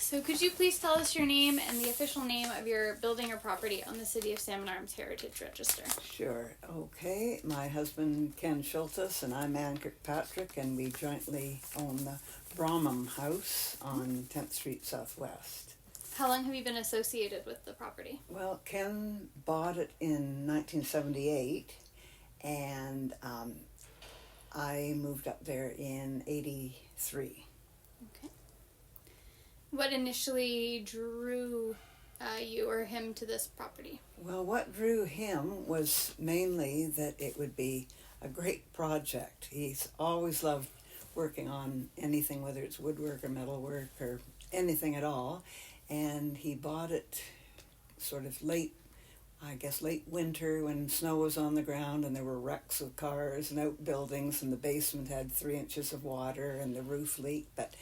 So could you please tell us your name and the official name of your building or property on the City of Salmon Arm's Heritage Register? Sure. Okay. My husband, Ken Schultes, and I'm Ann Kirkpatrick, and we jointly own the Bromham House on 10th Street Southwest. How long have you been associated with the property? Well, Ken bought it in 1978, and I moved up there in 83. Okay. What initially drew you or him to this property? Well, what drew him was mainly that it would be a great project. He's always loved working on anything, whether it's woodwork or metalwork or anything at all. And he bought it sort of late winter when snow was on the ground and there were wrecks of cars and outbuildings, and the basement had 3 inches of water and the roof leaked. But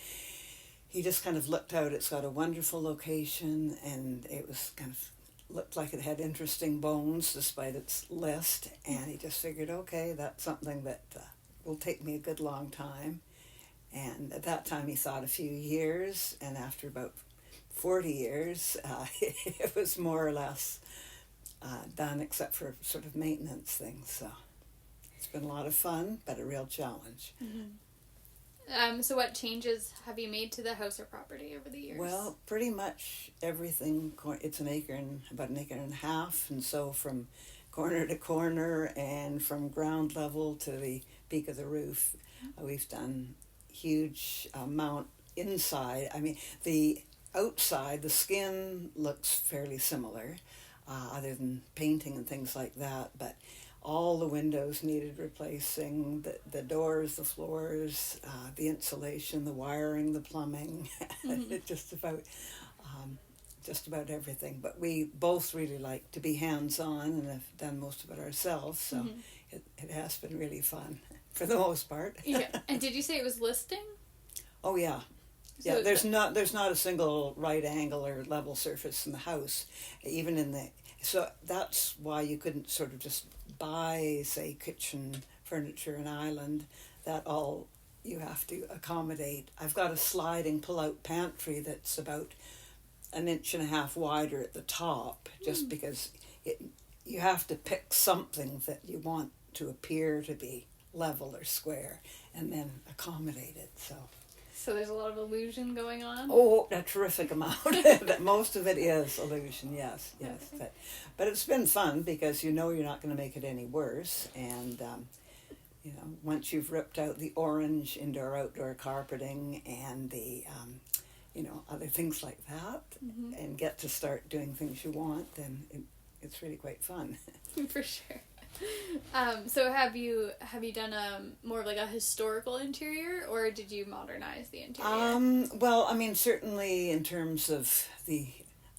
he just kind of looked out. It's got a wonderful location, and it was kind of looked like it had interesting bones despite its list. And he just figured, okay, that's something that will take me a good long time. And at that time he thought a few years, and after about 40 years, it was more or less done, except for sort of maintenance things. So it's been a lot of fun, but a real challenge. Mm-hmm. So what changes have you made to the house or property over the years? Well, pretty much everything. It's about an acre and a half, and so from corner to corner and from ground level to the peak of the roof, we've done huge amount inside. I mean, the outside, the skin looks fairly similar, other than painting and things like that, but all the windows needed replacing, the doors, the floors, the insulation, the wiring, the plumbing, just about everything. But we both really like to be hands-on and have done most of it ourselves, so it has been really fun for the most part. Yeah. And did you say it was listing? Oh, yeah. So yeah, there's not a single right angle or level surface in the house, even in the. So that's why you couldn't sort of just buy, say, kitchen furniture and island. That all you have to accommodate. I've got a sliding pull-out pantry that's about 1.5 inches wider at the top, just because you have to pick something that you want to appear to be level or square, and then accommodate it. So there's a lot of illusion going on? Oh, a terrific amount. Most of it is illusion, yes. Okay. But it's been fun because you're not going to make it any worse. And, once you've ripped out the orange indoor-outdoor carpeting and the, other things like that, and get to start doing things you want, then it's really quite fun. For sure. So have you done more of like a historical interior, or did you modernize the interior? Well, I mean, certainly in terms of the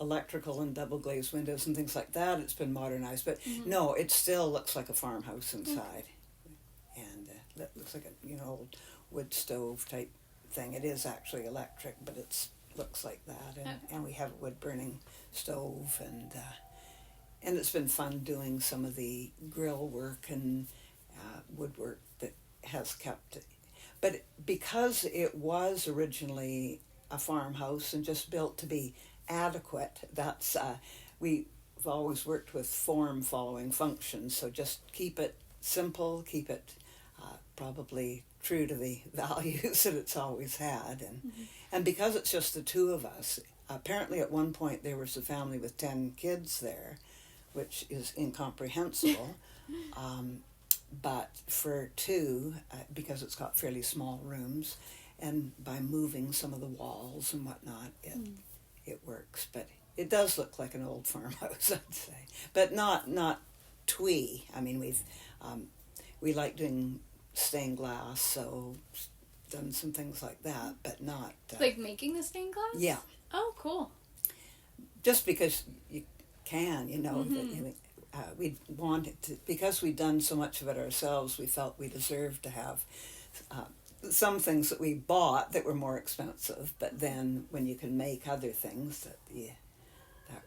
electrical and double glazed windows and things like that, it's been modernized. But no, it still looks like a farmhouse inside, and it looks like a old wood stove type thing. It is actually electric, but it looks like that, and we have a wood burning stove and it's been fun doing some of the grill work and woodwork that has kept it. But because it was originally a farmhouse and just built to be adequate, that's we've always worked with form following function. So just keep it simple, keep it probably true to the values that it's always had. And because it's just the two of us, apparently at one point there was a family with 10 kids there, which is incomprehensible, but for two, because it's got fairly small rooms, and by moving some of the walls and whatnot, it works. But it does look like an old farmhouse, I'd say, but not twee. I mean, we like doing stained glass, so done some things like that, but not like making the stained glass. Yeah. Oh, cool. Just because you can, that we wanted to, because we'd done so much of it ourselves, we felt we deserved to have some things that we bought that were more expensive, but then when you can make other things, that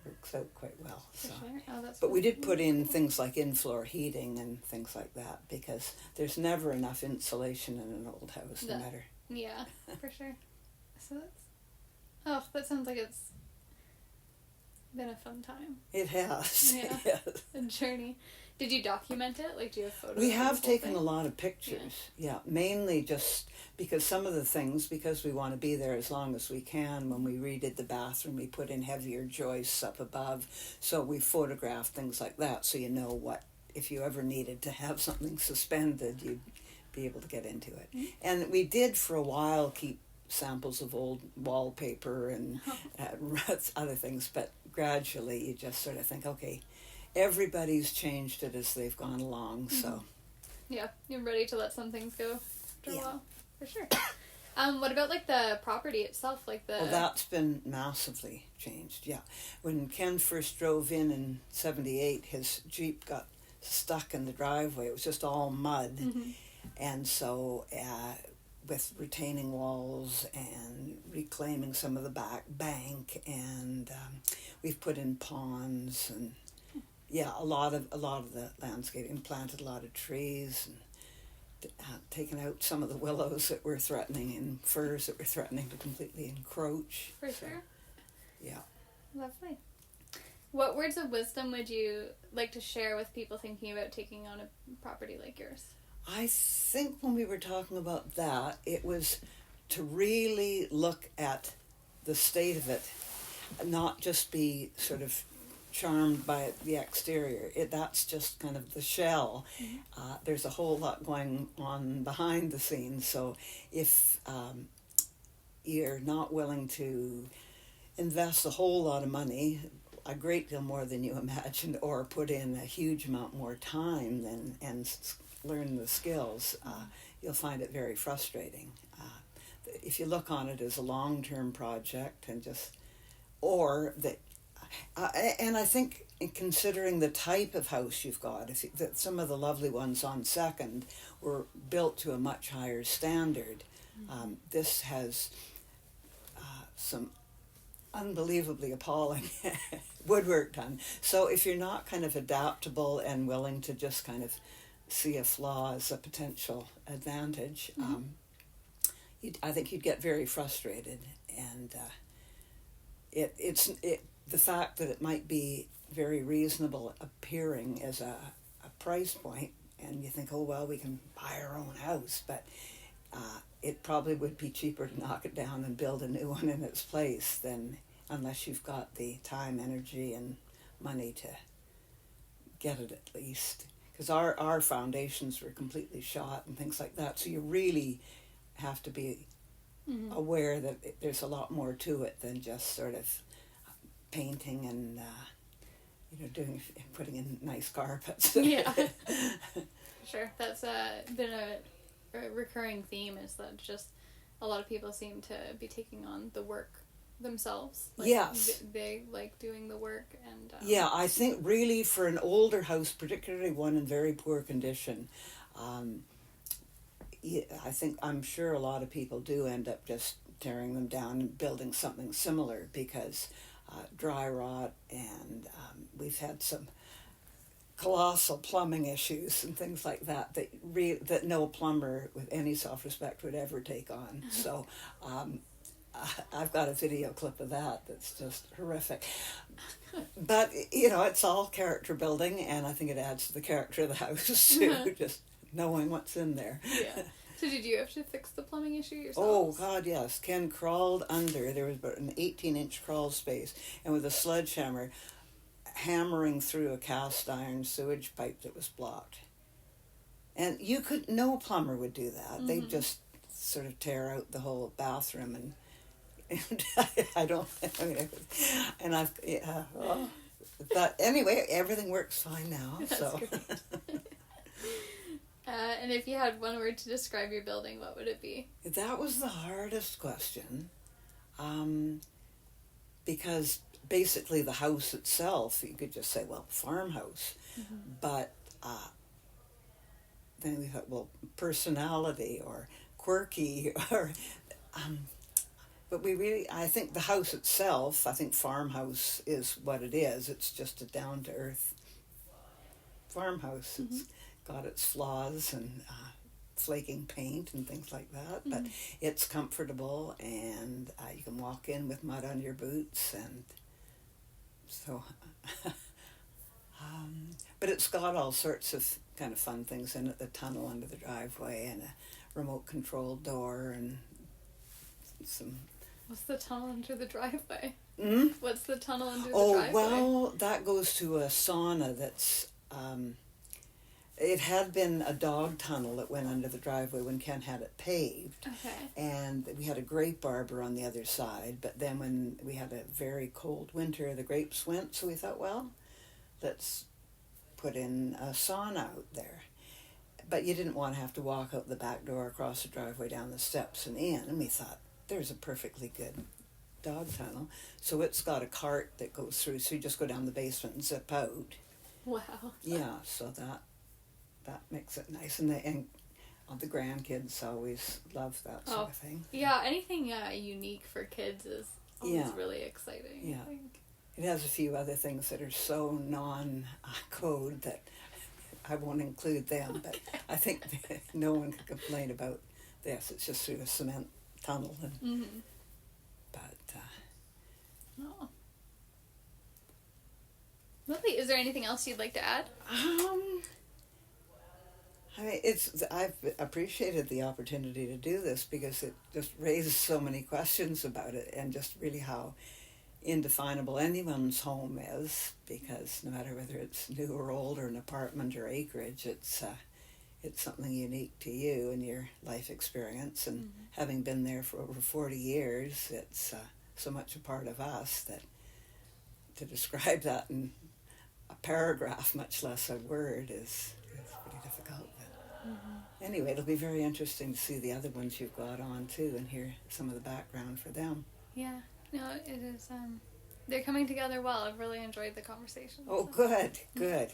works out quite well. So. Sure. Oh, that's but we did put in things like in-floor heating and things like that, because there's never enough insulation in an old house, no matter. Yeah, for sure. So Oh, that sounds like it's been a fun time. It has. Yeah. Yes. A journey. Did you document it? Like, do you have photos? We of the have whole taken thing? a lot of pictures. Yeah, mainly just because some of the things, because we want to be there as long as we can. When we redid the bathroom, we put in heavier joists up above, so we photographed things like that, so you know what, if you ever needed to have something suspended, you'd be able to get into it. Mm-hmm. And we did for a while keep samples of old wallpaper and other things, but gradually you just sort of think, okay, everybody's changed it as they've gone along, so. Yeah, you're ready to let some things go after a Yeah. while, for sure. What about like the property itself, like the? Well, that's been massively changed. Yeah, when Ken first drove in '78, his Jeep got stuck in the driveway. It was just all mud, and so with retaining walls and reclaiming some of the back bank, and we've put in ponds and. Yeah, a lot of the landscaping, planted a lot of trees, and taken out some of the willows that were threatening and firs that were threatening to completely encroach. For sure. Yeah. Lovely. What words of wisdom would you like to share with people thinking about taking on a property like yours? I think when we were talking about that, it was to really look at the state of it, not just be sort of charmed by the exterior. That's just kind of the shell. There's a whole lot going on behind the scenes, so if you're not willing to invest a whole lot of money, a great deal more than you imagined, or put in a huge amount more time and learn the skills, you'll find it very frustrating. If you look on it as a long-term project and just, or that and I think in considering the type of house you've got, that some of the lovely ones on Second were built to a much higher standard. This has some unbelievably appalling woodwork done. So if you're not kind of adaptable and willing to just kind of see a flaw as a potential advantage, I think you'd get very frustrated. And the fact that it might be very reasonable appearing as a price point, and you think, oh, well, we can buy our own house, but it probably would be cheaper to knock it down and build a new one in its place than unless you've got the time, energy, and money to get it at least. Because our foundations were completely shot and things like that, so you really have to be aware that there's a lot more to it than just sort of painting and putting in nice carpets. Yeah. Sure, that's been a recurring theme, is that just a lot of people seem to be taking on the work themselves. Like, yes. They like doing the work. And yeah, I think really for an older house, particularly one in very poor condition, I'm sure a lot of people do end up just tearing them down and building something similar, because dry rot, and we've had some colossal plumbing issues and things like that that no plumber with any self-respect would ever take on. So I've got a video clip of that that's just horrific. But, it's all character building, and I think it adds to the character of the house, too, just knowing what's in there. Yeah. So did you have to fix the plumbing issue yourself? Oh, God, yes. Ken crawled under. There was about an 18-inch crawl space, and with a sledgehammer, hammering through a cast iron sewage pipe that was blocked. And no plumber would do that. They'd just sort of tear out the whole bathroom, and but anyway, everything works fine now. That's so. great. And if you had one word to describe your building, what would it be? That was the hardest question, because basically the house itself, you could just say, well, farmhouse, but then we thought, well, personality or quirky, or but I think the house itself, I think farmhouse is what it is. It's just a down-to-earth farmhouse. It's got its flaws, and flaking paint and things like that, but it's comfortable, and you can walk in with mud on your boots, and so but it's got all sorts of kind of fun things in it, the tunnel under the driveway and a remote control door and some... What's the tunnel under the driveway? Mm? What's the tunnel under the driveway? driveway? Well, that goes to a sauna that's... it had been a dog tunnel that went under the driveway when Ken had it paved. Okay. And we had a grape arbor on the other side, but then when we had a very cold winter, the grapes went, so we thought, well, let's put in a sauna out there. But you didn't want to have to walk out the back door, across the driveway, down the steps and in, and we thought, there's a perfectly good dog tunnel. So it's got a cart that goes through, so you just go down the basement and zip out. Wow. Yeah, so that makes it nice, and the grandkids always love that sort of thing. Yeah, anything unique for kids is always really exciting. Yeah, I think. It has a few other things that are so non-code that I won't include them, but I think no one could complain about this. It's just through a cement tunnel, and but. Oh. Lovely. Is there anything else you'd like to add? I mean, I've appreciated the opportunity to do this because it just raises so many questions about it, and just really how indefinable anyone's home is, because no matter whether it's new or old or an apartment or acreage, it's something unique to you and your life experience, and having been there for over 40 years, it's so much a part of us that to describe that in a paragraph, much less a word, is pretty difficult. But anyway, it'll be very interesting to see the other ones you've got on too, and hear some of the background for them. Yeah, no, it is. They're coming together well. I've really enjoyed the conversation. Oh, so. good.